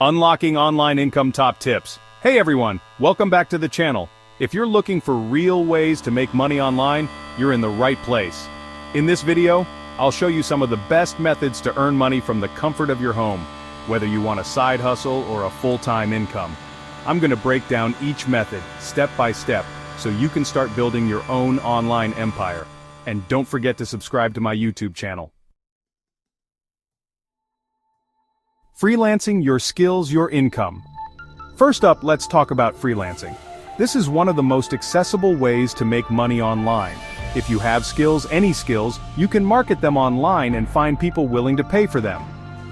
Unlocking online income top tips. Hey everyone, welcome back to the channel. If you're looking for real ways to make money online, you're in the right place. In this video, I'll show you some of the best methods to earn money from the comfort of your home, whether you want a side hustle or a full-time income. I'm going to break down each method, step by step, so you can start building your own online empire. And don't forget to subscribe to my YouTube channel. Freelancing your skills, your income. First up, let's talk about freelancing. This is one of the most accessible ways to make money online. If you have skills, any skills, you can market them online and find people willing to pay for them.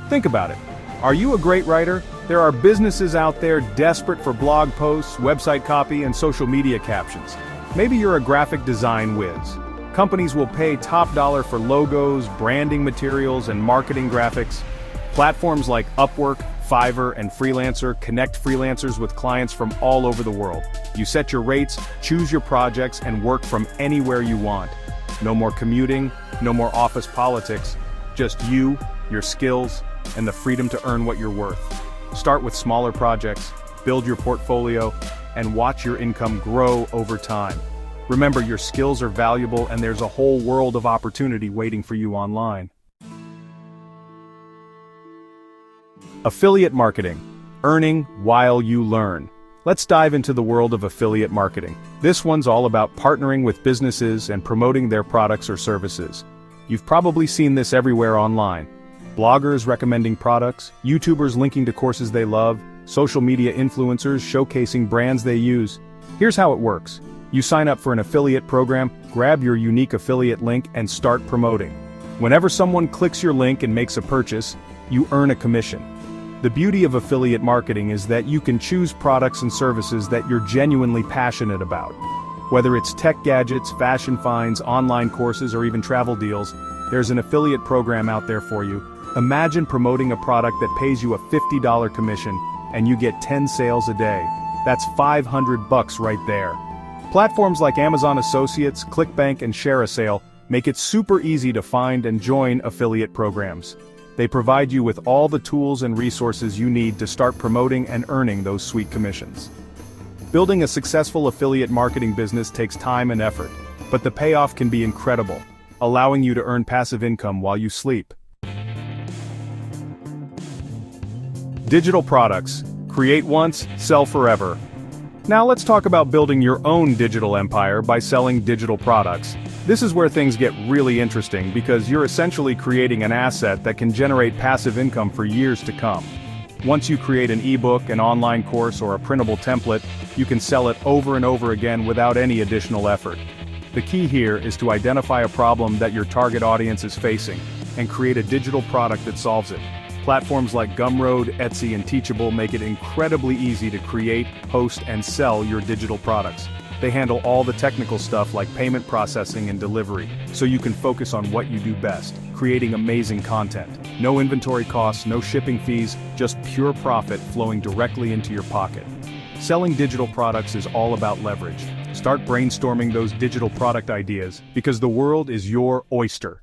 Think about it. Are you a great writer? There are businesses out there desperate for blog posts, website copy, and social media captions. Maybe you're a graphic design whiz. Companies will pay top dollar for logos, branding materials, and marketing graphics. Platforms like Upwork, Fiverr, and Freelancer connect freelancers with clients from all over the world. You set your rates, choose your projects, and work from anywhere you want. No more commuting, no more office politics. Just you, your skills, and the freedom to earn what you're worth. Start with smaller projects, build your portfolio, and watch your income grow over time. Remember, your skills are valuable and there's a whole world of opportunity waiting for you online. Affiliate marketing. Earning while you learn. Let's dive into the world of affiliate marketing. This one's all about partnering with businesses and promoting their products or services. You've probably seen this everywhere online. Bloggers recommending products, YouTubers linking to courses they love, social media influencers showcasing brands they use. Here's how it works. You sign up for an affiliate program, grab your unique affiliate link, and start promoting. Whenever someone clicks your link and makes a purchase, you earn a commission. The beauty of affiliate marketing is that you can choose products and services that you're genuinely passionate about. Whether it's tech gadgets, fashion finds, online courses, or even travel deals, there's an affiliate program out there for you. Imagine promoting a product that pays you a $50 commission, and you get 10 sales a day. That's $500 right there. Platforms like Amazon Associates, ClickBank, and ShareASale make it super easy to find and join affiliate programs. They provide you with all the tools and resources you need to start promoting and earning those sweet commissions. Building a successful affiliate marketing business takes time and effort, but the payoff can be incredible, allowing you to earn passive income while you sleep. Digital products. Create once, sell forever. Now let's talk about building your own digital empire by selling digital products. This is where things get really interesting because you're essentially creating an asset that can generate passive income for years to come. Once you create an ebook, an online course, or a printable template, you can sell it over and over again without any additional effort. The key here is to identify a problem that your target audience is facing and create a digital product that solves it. Platforms like Gumroad, Etsy, and Teachable make it incredibly easy to create, host, and sell your digital products. They handle all the technical stuff like payment processing and delivery, so you can focus on what you do best, creating amazing content. No inventory costs, no shipping fees, just pure profit flowing directly into your pocket. Selling digital products is all about leverage. Start brainstorming those digital product ideas, because the world is your oyster.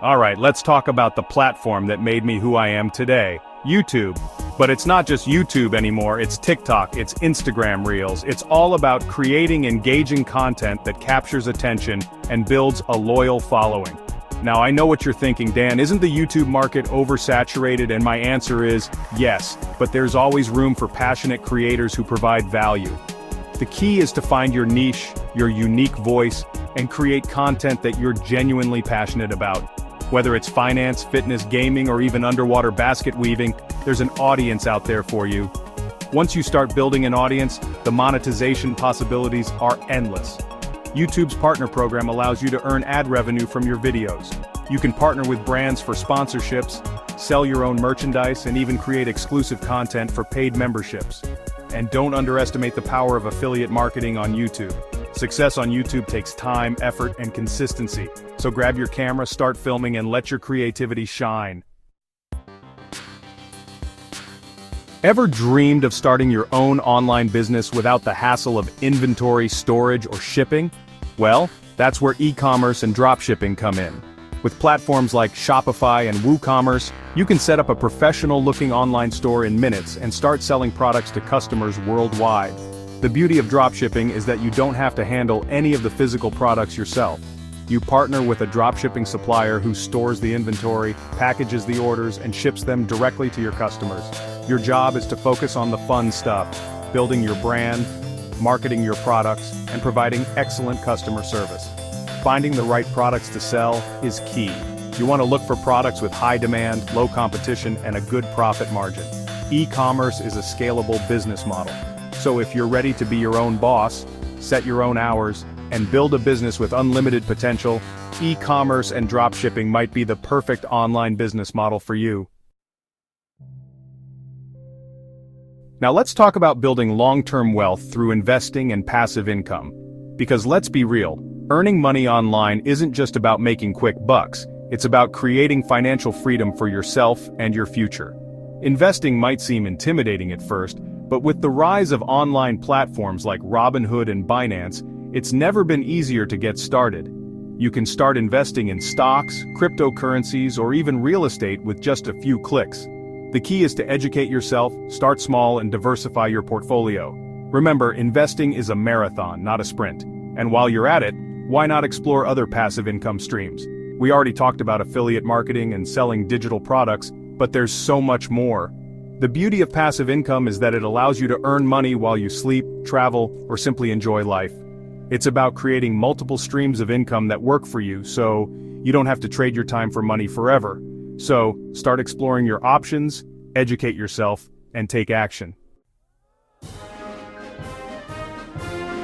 Alright, let's talk about the platform that made me who I am today, YouTube. But it's not just YouTube anymore, it's TikTok, it's Instagram Reels. It's all about creating engaging content that captures attention and builds a loyal following. Now I know what you're thinking, Dan, isn't the YouTube market oversaturated? And my answer is yes, but there's always room for passionate creators who provide value. The key is to find your niche, your unique voice, and create content that you're genuinely passionate about. Whether it's finance, fitness, gaming, or even underwater basket weaving, there's an audience out there for you. Once you start building an audience, the monetization possibilities are endless. YouTube's partner program allows you to earn ad revenue from your videos. You can partner with brands for sponsorships, sell your own merchandise, and even create exclusive content for paid memberships. And don't underestimate the power of affiliate marketing on YouTube. Success on YouTube takes time, effort, and consistency. So grab your camera, start filming, and let your creativity shine. Ever dreamed of starting your own online business without the hassle of inventory, storage, or shipping? Well, that's where e-commerce and dropshipping come in. With platforms like Shopify and WooCommerce, you can set up a professional-looking online store in minutes and start selling products to customers worldwide. The beauty of dropshipping is that you don't have to handle any of the physical products yourself. You partner with a dropshipping supplier who stores the inventory, packages the orders, and ships them directly to your customers. Your job is to focus on the fun stuff, building your brand, marketing your products, and providing excellent customer service. Finding the right products to sell is key. You want to look for products with high demand, low competition, and a good profit margin. E-commerce is a scalable business model. So if you're ready to be your own boss, set your own hours, and build a business with unlimited potential, e-commerce and dropshipping might be the perfect online business model for you. Now let's talk about building long-term wealth through investing and passive income. Because let's be real, earning money online isn't just about making quick bucks, it's about creating financial freedom for yourself and your future. Investing might seem intimidating at first, but with the rise of online platforms like Robinhood and Binance, it's never been easier to get started. You can start investing in stocks, cryptocurrencies, or even real estate with just a few clicks. The key is to educate yourself, start small, and diversify your portfolio. Remember, investing is a marathon, not a sprint. And while you're at it, why not explore other passive income streams? We already talked about affiliate marketing and selling digital products, but there's so much more. The beauty of passive income is that it allows you to earn money while you sleep, travel, or simply enjoy life. It's about creating multiple streams of income that work for you, so you don't have to trade your time for money forever. So, start exploring your options, educate yourself, and take action.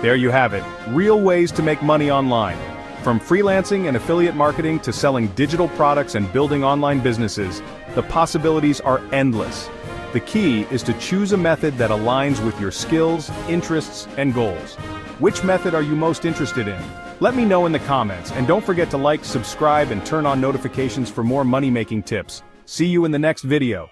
There you have it, real ways to make money online. From freelancing and affiliate marketing to selling digital products and building online businesses, the possibilities are endless. The key is to choose a method that aligns with your skills, interests, and goals. Which method are you most interested in? Let me know in the comments, and don't forget to like, subscribe, and turn on notifications for more money-making tips. See you in the next video.